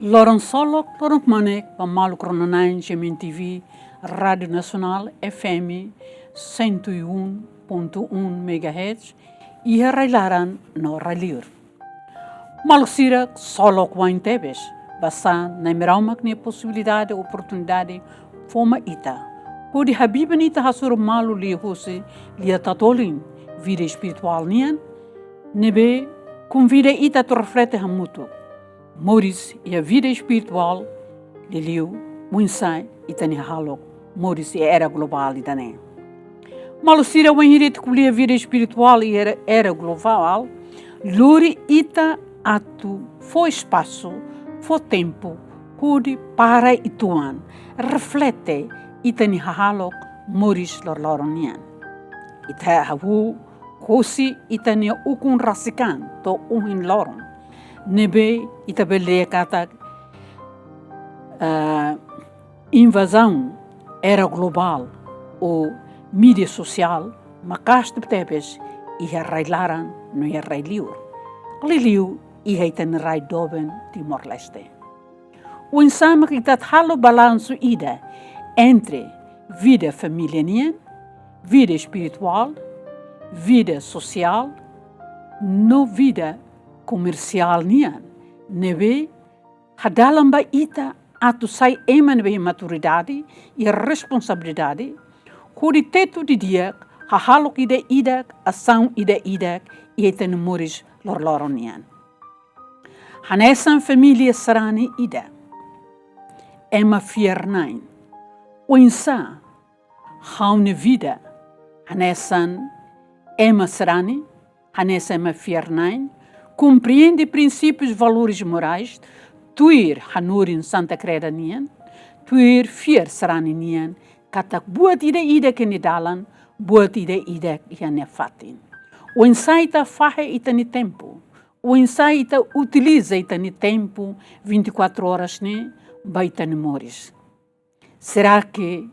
Lorong Solok, Lorong Manek, Pamalu Krononain, GMTV, Rádio Nacional, FM 101.1 MHz e Railaran no Railir. Malucira Solok Wain Tebes, basta na meraumak ne possibilidade, oportunidade, forma ita. Pode Habiban ita hasur malu li hose, li tatolin, vida espiritual nian, nebe convida ita to reflete hamutu. Moris e a vida espiritual, li liu, muinsai, ita ni halok, Moris e era global ita ne. Malucira wan hiret kulia vida espiritual e era global, luri ita atu fo espaço, fo tempo, kude para ituan, reflete ita ni halok, Moris lorloronian. Ita hawu kosi ita ni ukun rasikan to uhin loron. Nebe ita bele kata invasão era global ou mídia social, makaste tebes e railaran no railiur. Liliu e heiten rai doben Timor-Leste. O insama que dat halo balanço ida entre vida familiar, vida espiritual, vida social, no vida comercial nian. Nebe hadalamba ita atu sai eman be maturidade e responsabilidade. Kuri teto di dia hahalok ida idak, ação ida idak e eten moris lorloronian. Hanesan família sarani ida. Ema fiernain. O insa haune vida. Hanesan ema sarani. Hanesa ema fiernain. Compreende princípios valores morais. Tuir hanurin Santa Creda nian. Tuir fier sarani nian. Katak buat ida que ni dalan. Buat ida que ne fatin. O insaita fahe ita ni tempo. O insaita utiliza ita ni tempo 24 horas ne baita ni moris. Será que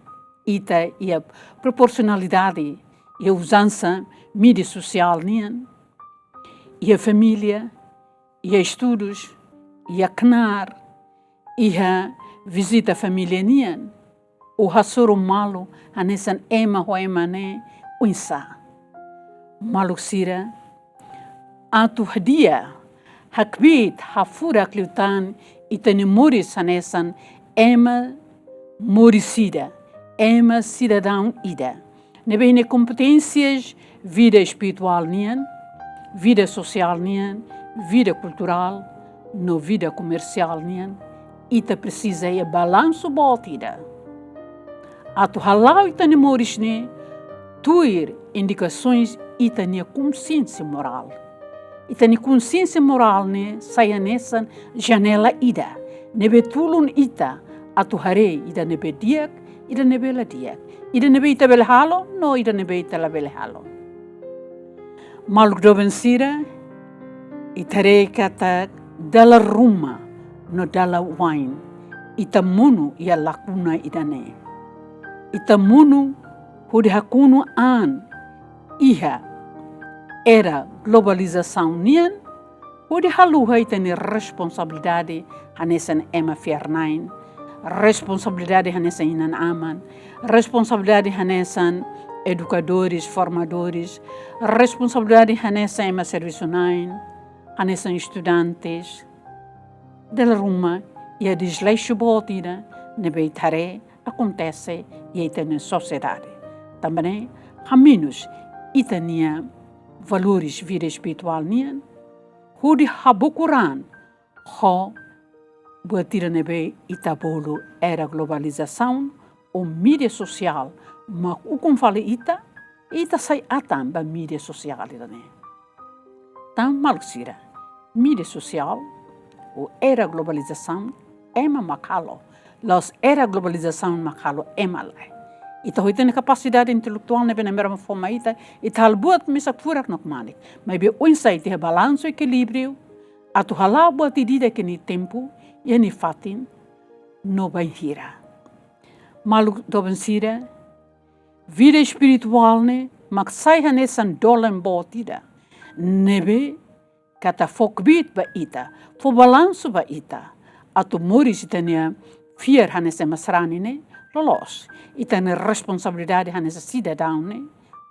ita e a proporcionalidade e a usança mídia social nian? E a família, e a estudos, e a knar, e a visita família nian? O hasoro malo anesan ema ho emane uinsa. Maluksira atu hadia hakbit hafura kliutan itani moris anesan ema morisida, ema cidadão ida. Nebene competências vida espiritual nian, vida social nian, vida cultural, no vida comercial nian, ita precisa e balanço botida. Atu halau itani moris ne, tuir indicações itani consciência moral. Itani consciência moral ne, saia nessa janela ida. Nebe tulun ita, atu hare ida nebe diak, ida nebe la diak. Ida nebe ita bele halo, no ida nebe ita la bele halo. Maluk doben sira, itare kata dala ruma, no dala wine. Ita munu ia lakuna ida ne. Ita munu hudi hakunu an iha era globalização nian, hudi haluha itani responsabilidade hanesan ema fiernain, responsabilidade hanesan inan aman, responsabilidade hanesan educadores, formadores, responsabilidade hanesan ema serviço nain, hanesan estudantes, dela ruma e a desleixo botida nebeitare acontece e ita na sociedade. Também caminhos ita nia valores vida espiritual nian, hudi habukuran ho buatira nebe ita bolo era globalização ou mídia social, mas o como fala ita sai atam ba mídia social ita ne. Tam maluksira mídia social ou era globalização ema makalo. Los era globalização makalo emalai. Ita hoitene capacidade intelectual nebe na mesma forma ita halbuat misak furak nok manik. Mas be oinsa ita balanço equilíbrio, atu halal buat idida que ni tempo e ni fatin no banhira. Maluk doben-sira vida espiritual ne mak sai hanesan dolen botida. Nebe kata fokbit ba ita, fo balanço ba ita. atu moris itania fier hanessa masrani ne lolos. Itania responsabilidade hanessa cidadão ne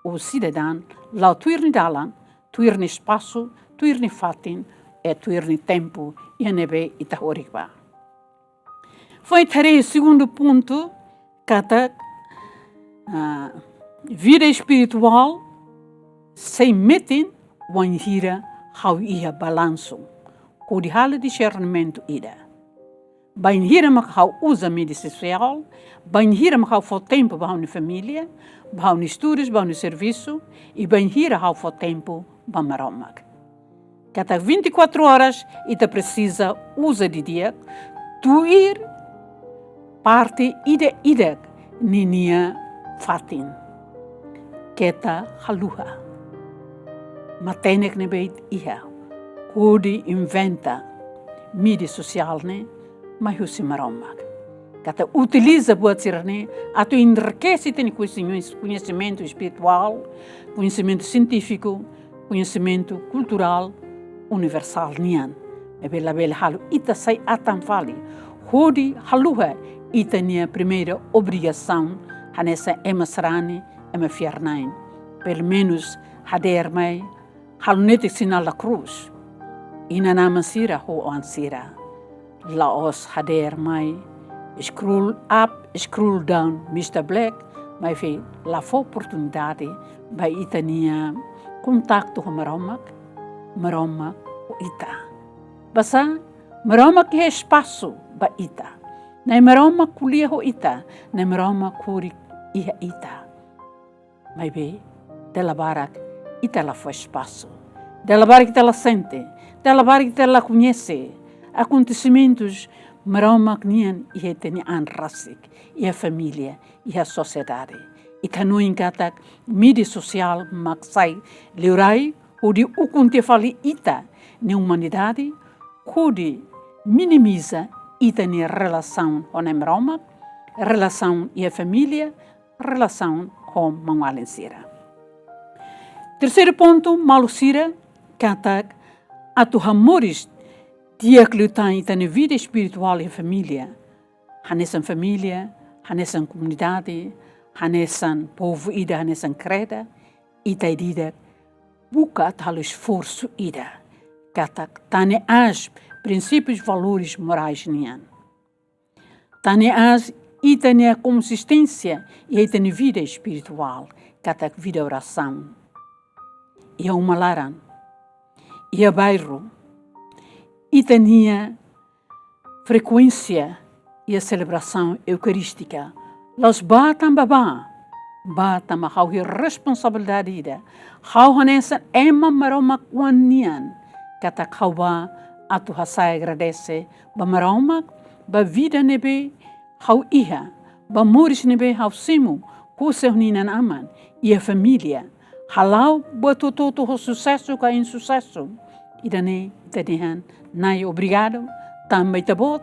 o cidadão lá tuirni dalan, tuirni espaço, tuirni fatin e tuirni tempo e nebe itahorikba. Foi o segundo ponto, kata vida espiritual sem metin wanhira how ia balanço. Com de hala discernimento ida. Banhira mak how usa mídia social, banhira mak how for tempo para a família, para os estudos, para o serviço e banhira how for tempo para maromak. Cada 24 horas ita precisa usa de dia tu ir parte ida ninia fatin. Keta haluha. Matenek ne beit iha. Kodi inventa mídia social ne mas o maromak. Kata utiliza buat sirne atu enriquece tem conhecimento espiritual, conhecimento científico, conhecimento cultural universal nian. E bela halu ita sai atam fali. Hodi haluha ita nia primeira obrigação hanessa emasrani fiarnain. Pelo menos hader mai halunetik sinal da cruz. Ina nama sira ho ansira. Laos hader mai scroll up, scroll down, Mr. Black, mas foi la oportunidade para itania contacto com maromak o ita. Basta maromak é espaço para ita. Na maromak kuliah o ita, na maromak kuri iha ita. Mas bem, dela barak ita la foi espaço. Dela barak ita la sente, dela barak ita la conhece. Acontecimentos maromak nian e tem anrasik e a família e a sociedade. E tanu inkatak mídia social maksai leurai onde o conte fali ita na humanidade onde minimiza ita na relação com a maromak, relação e a família, relação com mangualensira. Terceiro ponto, malusira katak atu hamoris dia que lutam na vida espiritual e família, hanesan família, hanesan comunidade, hanesan povo ida, hanesan creda, ita ida, buka tal esforço ida, kata tane as princípios valores morais nian. Tane as ita ne consistência e ita ne vida espiritual, kata vida oração. E a umalaran, e a bairro, e tinha frequência e a celebração eucarística. Los batam babá, batam a hau responsabilidade ida. Hau hanessa ema maromak wanian. Kata kauba atu hasai agradece ba maromak, ba vida nebe hau iha, ba moris nebe hau simu, kuseu ninan aman, e a família. Halau boto toto o sucesso ka insucesso. Ida ne tadihan nai obrigado, também tabot,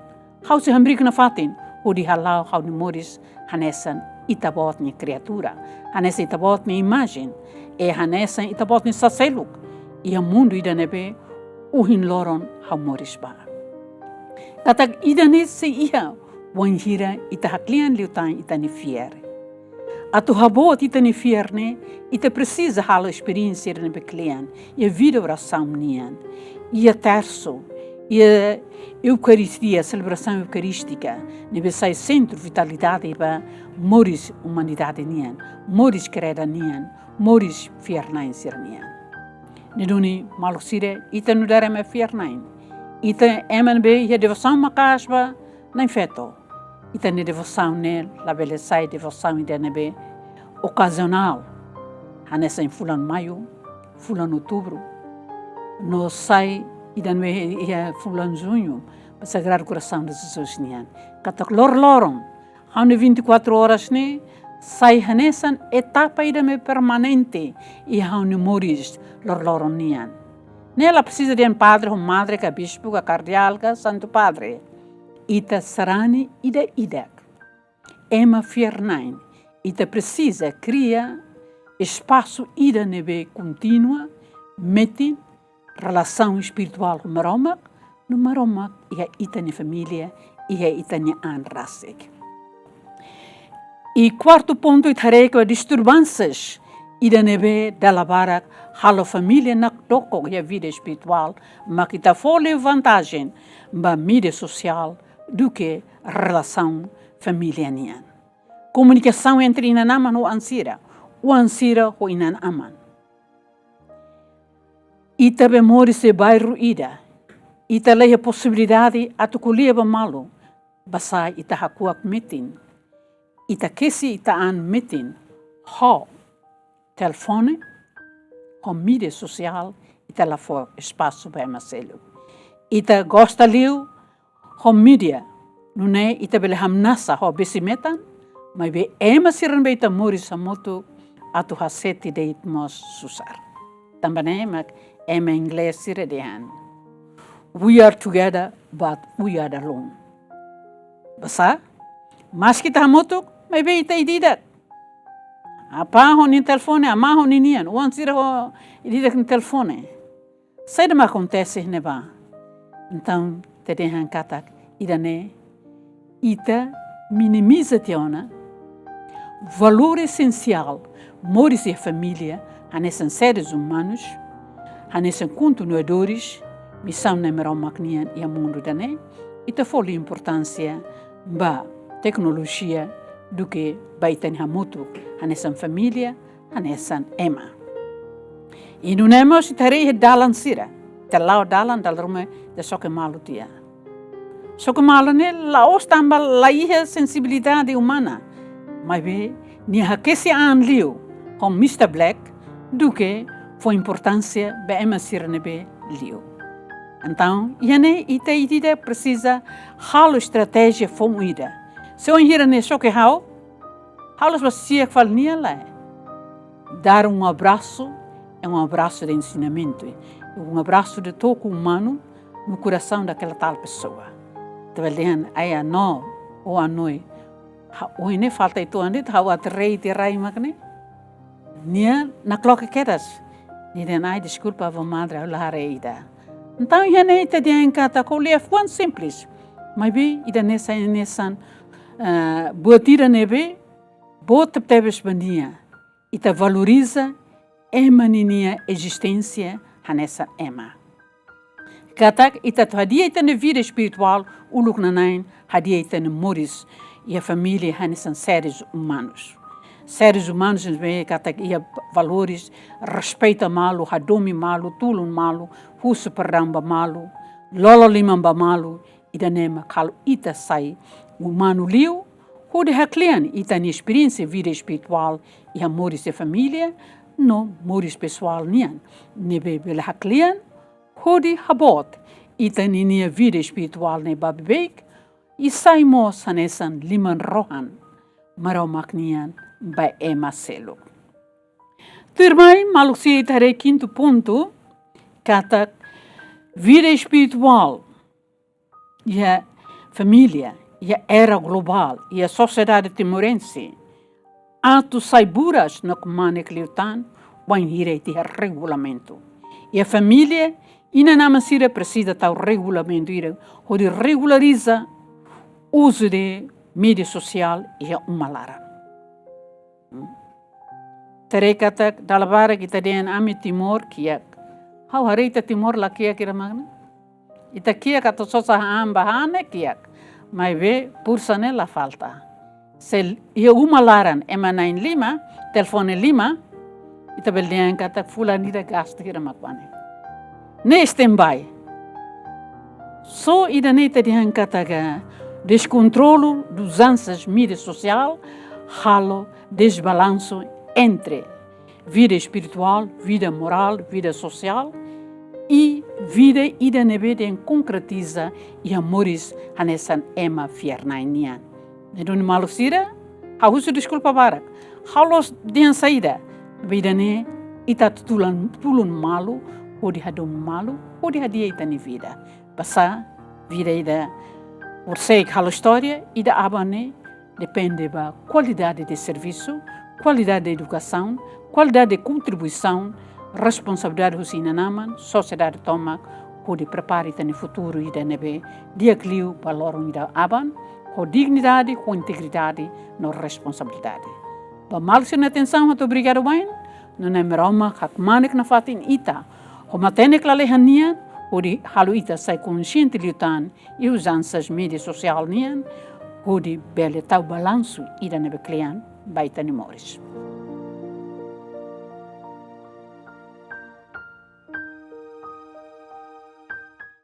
hau se hambrik na fatin, o di halau hau ni moris hanesan itabot ni criatura, hanesan itabot ni imagem, e hanesan itabot ni saseluk, e a mundo ida nebe uhin loron hau moris ba. Katag ida ne se iha, wanhira ita haklian liutan ita ni fier. Atu habot ita ni fier ne, ita precisa hala experiência nebe klian, e a vida oração nian, e a terço, e a Eucaristia, a celebração eucarística, nebe sai centro vitalidade para moris humanidade nian, moris creda nian, moris fiernain sirnian. Neduni malosire ita nudareme fiernain, ita emanbe e a devoção macasba na feto, ita ne devoção ne la bele sai devoção ida nebe ocasional, hanessa em fulano maio, fulano outubro, no sai e dan we fulano junho, para Sagrado Coração de Jesus nian. Katak loron, há 24 horas ne, sai hanesan etapa ida me permanente e há moris loron nian. Nela precisa de padre, madre, bispo, cardeal, santo padre. Ita sarani ida idak. Ema fiernain. Ita precisa criar espaço ida nebe contínua, metin relação espiritual com maromak, no maromak ia itani família ia itani an rasek. E quarto ponto itarei que disturbâncias ida nebe dela barak halo família na toko e a vida espiritual, mas que tá fole vantagem ba mídia social do que relação familiar. Comunicação entre inanaman o ansira o inanaman. Ita memória se bairro ida, ita leia possibilidade a tuculia ba malo, basa ita hakuak meeting, ita kesi ita an meeting, ho telefone, ho mídia social, ita lá for espaço para Marcelo. Ita gosta liu, ho mídia, não é ita bele hamnasa ho besimetan, mas be siran be ita mori samoto atu haseti de itmos susar. Também mas inglês sira dehan. We are together, but we are alone. Basa, mas kita hamoto, mas be ita ididak. Apa ho ni telefone, ama ho ni nian, o ansira ho ididak ni telefone. Sai de ma acontece neba. Então, te dehan katak, idane, ita minimiza teona, valor essencial, moris e família, hanesan seres humanos, hanesan continuadores, missão nemerau macnian e a mundo dane, ita foli importância ba tecnologia do que ba itan hamutu, hanesan família, hanesan ema. E no nemos itarei dalan sira, telau dalan dal rume de soke malu tia. Soke malu ne laos tamba laiha sensibilidade humana, mas be ni hakesi an liu, com Mr. Black, do que foi importância be ema sirnebe liu. Então, iane ita idida precisa halo estratégia fomuida. Se eu enhira ne soke hau, halos bacia que fala niela. Dar abraço é abraço de ensinamento, é abraço de toque humano no coração daquela tal pessoa. Então, aí a nó ou a noi, o ine falta itu ande, hau atrei te rai magne. Nia na cloca quedas, ni den ai desculpa a madre a la reida. Então, iane ita de encata com le fuan simples, mas bi ida nessa botira nebe, bota tebes bania, ita valoriza ema ninia existência hanessa ema. Katak ita hadia ita na vida espiritual, uluk nanain hadia ita na moris e a família hanessan seres humanos. Seres humanos katak ia valores, respeita malu, hadomi malu, tulun malu, husu peramba malu, lolo limamba malu, ida nema kalu ita sai humano liu, hude haklian ita ni experiência vida espiritual e amores de família, no moris pessoal nian. Nebe bela haklian, hude habot ita ni vida espiritual ne babbeek, e saimos hanesan liman rohan, marau maknian ba emaselo. Turmai maluksi itare quinto ponto, kata vida espiritual e a família e a era global e a sociedade timorense. Atos saiburas na comane cliutan, wan direito a regulamento. E a família ina na masira precisa tal regulamento ira, onde regulariza uso de mídia social e a umalara. Terekatak dalabara kita den ami Timor kiak. Hau harita Timor la kiak ira magna. Ita kiak ato sosa bahane kiak. Mas vê, pursane la falta. Se eu umalaran emana em Lima, telefone Lima, ita beldian kata fulanida gasta kira makwane. Ne standby. So ida neta dian kata ga descontrolo dos ansas mídia social, halo desbalanço entre vida espiritual, vida moral, vida social e vida ida nebeden concretiza e amores hanesan ema fiernainian. Nedun malusira, hausu desculpa barak. Halos dian saída, vida ne ita tulun malu, odi hadum malu, odi hadia ita ni vida. Passa vida ida por sei halo história ida abane depende da qualidade de serviço, qualidade de educação, qualidade de contribuição, responsabilidade dos inanaman, sociedade toma, onde prepare no futuro e da nebe dia clio valor ida aban com dignidade, com integridade, no responsabilidade. Ba mal sin atenção muito obrigado bem, não é meroma hak manik na fatin ita, o matene klalehanian, onde halu ita sai consciente liutan e usanças mídias social nian, onde bele tau balanço ida nebe clian baita ni moris.